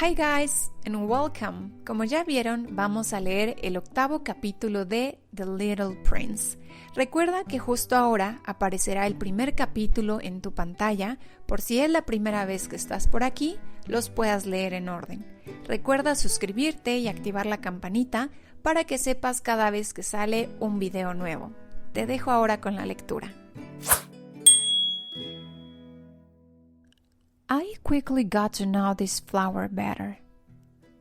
Hi guys and welcome. Como ya vieron, vamos a leer el 8º capítulo de The Little Prince. Recuerda que justo ahora aparecerá el primer capítulo en tu pantalla, por si es la primera vez que estás por aquí, los puedas leer en orden. Recuerda suscribirte y activar la campanita para que sepas cada vez que sale un video nuevo. Te dejo ahora con la lectura. I quickly got to know this flower better.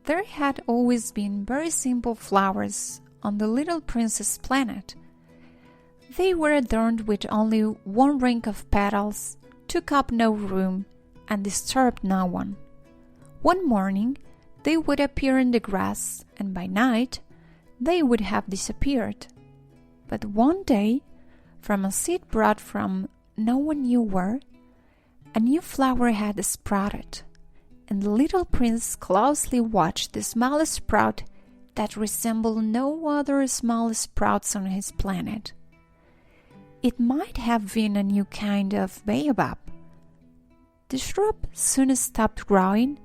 There had always been very simple flowers on the little prince's planet. They were adorned with only one ring of petals, took up no room, and disturbed no one. One morning, they would appear in the grass, and by night, they would have disappeared. But one day, from a seed brought from no one knew where, a new flower had sprouted, and the little prince closely watched the small sprout that resembled no other small sprouts on his planet. It might have been a new kind of baobab. The shrub soon stopped growing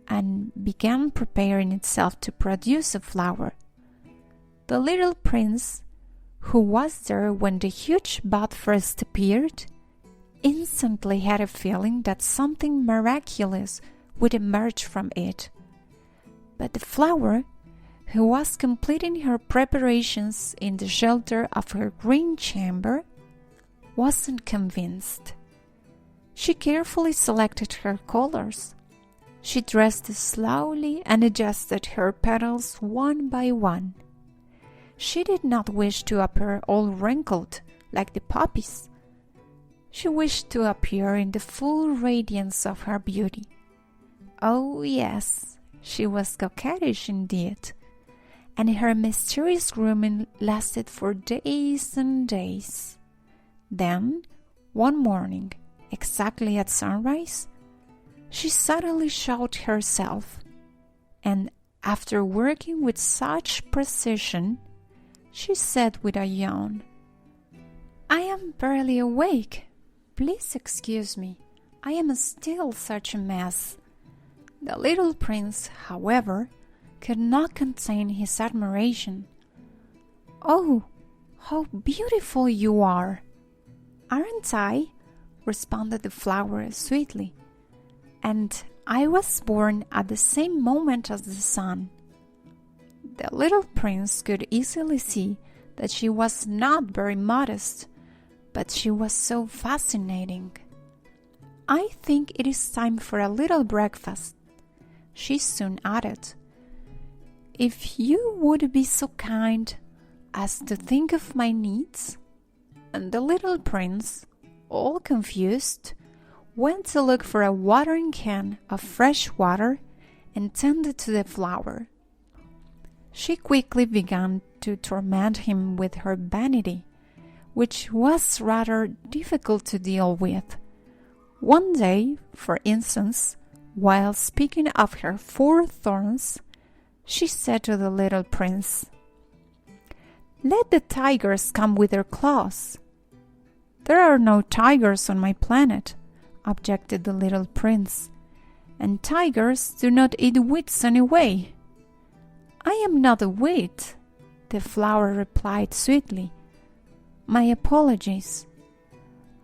and began preparing itself to produce a flower. The little prince, who was there when the huge bud first appeared, instantly had a feeling that something miraculous would emerge from it. But the flower, who was completing her preparations in the shelter of her green chamber, wasn't convinced. She carefully selected her colors. She dressed slowly and adjusted her petals one by one. She did not wish to appear all wrinkled like the poppies. She wished to appear in the full radiance of her beauty. Oh yes, she was coquettish indeed, and her mysterious grooming lasted for days and days. Then, one morning, exactly at sunrise, she suddenly showed herself, and after working with such precision, she said with a yawn, "I am barely awake. Please excuse me, I am still such a mess." The little prince, however, could not contain his admiration. "Oh, how beautiful you are!" "Aren't I?" responded the flower sweetly. "And I was born at the same moment as the sun." The little prince could easily see that she was not very modest, but she was so fascinating. "I think it is time for a little breakfast," she soon added. "If you would be so kind as to think of my needs." And the little prince, all confused, went to look for a watering can of fresh water and tended to the flower. She quickly began to torment him with her vanity, which was rather difficult to deal with. One day, for instance, while speaking of her 4 thorns, she said to the little prince, "Let the tigers come with their claws." "There are no tigers on my planet," objected the little prince, "and tigers do not eat weeds anyway." "I am not a weed," the flower replied sweetly. "My apologies.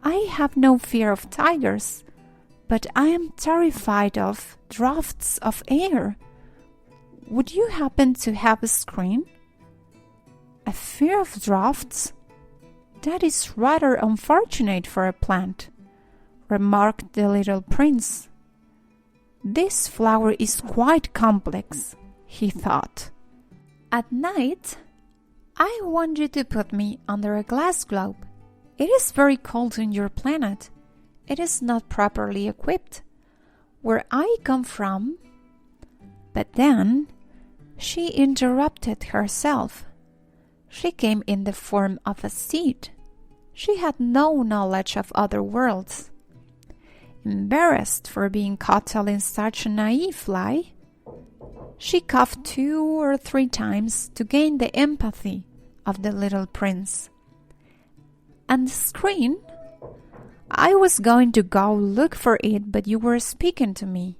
I have no fear of tigers, but I am terrified of draughts of air. Would you happen to have a screen?" "A fear of draughts? That is rather unfortunate for a plant," remarked the little prince. "This flower is quite complex," he thought. "At night, I want you to put me under a glass globe. It is very cold on your planet. It is not properly equipped. Where I come from..." But then she interrupted herself. She came in the form of a seed. She had no knowledge of other worlds. Embarrassed for being caught telling such a naive lie, she coughed 2 or 3 times to gain the empathy of the little prince. "And the screen? I was going to go look for it, but you were speaking to me."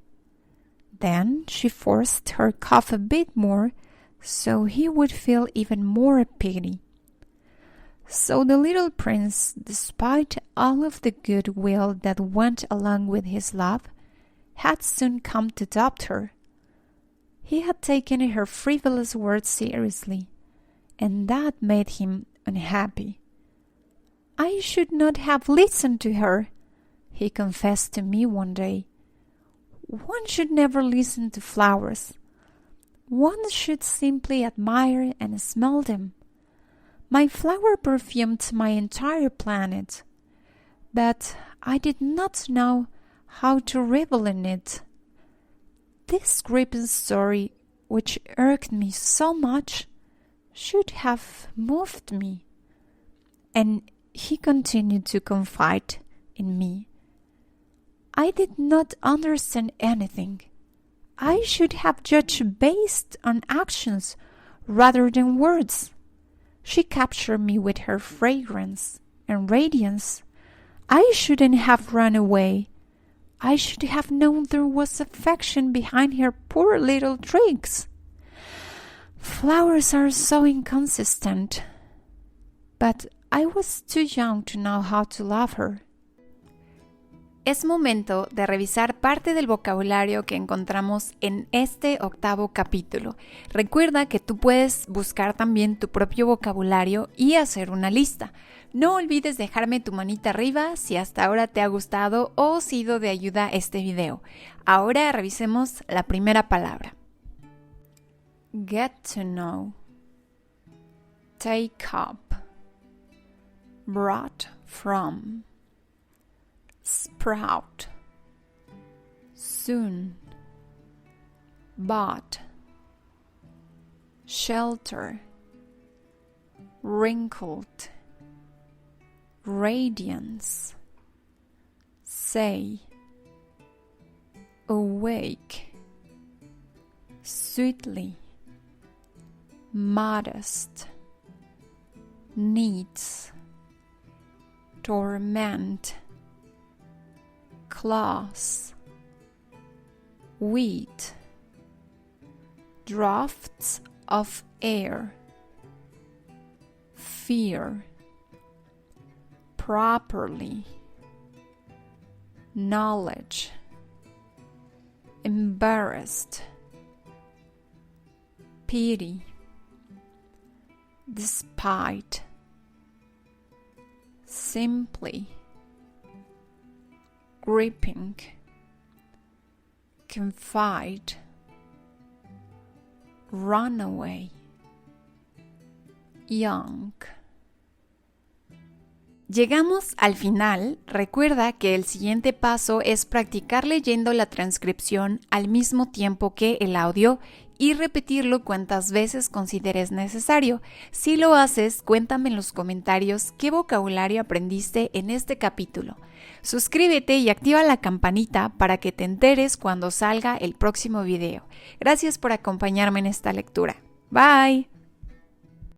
Then she forced her cough a bit more, so he would feel even more pity. So the little prince, despite all of the goodwill that went along with his love, had soon come to adopt her. He had taken her frivolous words seriously, and that made him unhappy. "I should not have listened to her," he confessed to me one day. "One should never listen to flowers. One should simply admire and smell them. My flower perfumed my entire planet, but I did not know how to revel in it. This gripping story, which irked me so much, should have moved me." And he continued to confide in me. "I did not understand anything. I should have judged based on actions rather than words. She captured me with her fragrance and radiance. I shouldn't have run away. I should have known there was affection behind her poor little tricks. Flowers are so inconsistent. But I was too young to know how to love her." Es momento de revisar parte del vocabulario que encontramos en este 8º capítulo. Recuerda que tú puedes buscar también tu propio vocabulario y hacer una lista. No olvides dejarme tu manita arriba si hasta ahora te ha gustado o sido de ayuda este video. Ahora revisemos la primera palabra. Get to know. Take up. Brought from. Sprout. Soon. Bought. Shelter. Wrinkled. Radiance. Say. Awake. Sweetly. Modest. Needs. Torment. Claws. Wheat. Drafts of air. Fear. Properly. Knowledge. Embarrassed. Pity. Despite. Simply. Gripping. Confide. Runaway. Young. Llegamos al final. Recuerda que el siguiente paso es practicar leyendo la transcripción al mismo tiempo que el audio y repetirlo cuantas veces consideres necesario. Si lo haces, cuéntame en los comentarios qué vocabulario aprendiste en este capítulo. Suscríbete y activa la campanita para que te enteres cuando salga el próximo video. Gracias por acompañarme en esta lectura. Bye.